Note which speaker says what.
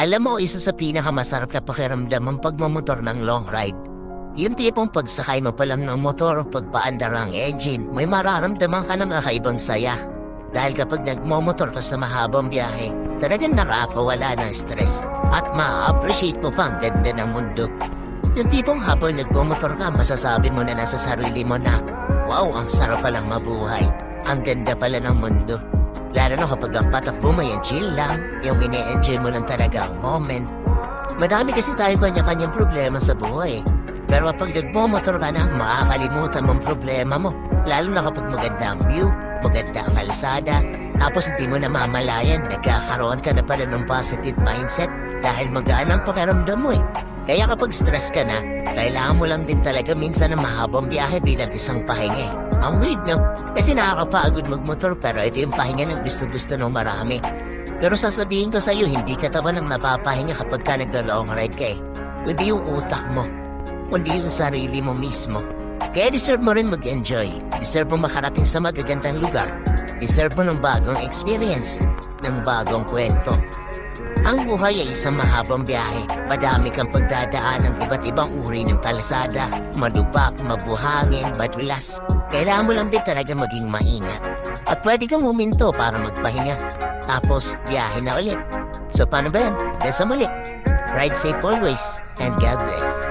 Speaker 1: Alam mo, isa sa pinakamasarap na pakiramdam ang pagmamotor ng long ride. Yung tipong pagsakay mo pa lang ng motor, pagpaandar ang engine, may mararamdaman ka ng kakaibang saya. Dahil kapag nagmomotor ka sa mahabang biyahe, talagang nakakawala ng stress at ma-appreciate mo pa ang ganda ng mundo. Yung tipong habang nagmomotor ka, masasabi mo na nasa sarili mo na, wow, ang sarap palang mabuhay. Ang ganda pala ng mundo. Lalo na kapag ang patakbo mo yung chill lang, yung ine-enjoy mo lang talaga ang moment. Madami kasi tayo kanya-kanyang problema sa buhay. Pero kapag nagmomotor ka na, makakalimutan mong problema mo. Lalo na kapag maganda ang view, maganda ang kalsada, tapos hindi mo namamalayan, nagkakaroon ka na pala ng positive mindset dahil magaan ang pakiramdam mo eh. Kaya kapag stress ka na, kailangan mo lang din talaga minsan ng mahabang biyahe bilang isang pahinga eh. Ang weird no? Kasi nakakapagod magmotor pero ito yung pahinga ng gusto-gusto ng marami. Pero sasabihin ko sa'yo, hindi ka taba ng napapahinga kapag ka nag-long ride ka eh. Hindi yung utak mo, kundi yung sarili mo mismo. Kaya deserve mo rin mag-enjoy. Deserve mo makarating sa magagandang lugar. Deserve mo ng bagong experience, ng bagong kwento. Ang buhay ay isang mahabang biyahe. Madami kang pagdadaan ng iba't ibang uri ng kalsada. Malubak, mabuhangin, madulas. Kailangan mo lang din talaga maging maingat. At pwede kang huminto para magpahinga. Tapos, biyahe na ulit. So paano ba yan? Desa muli. Ride safe always, and God bless.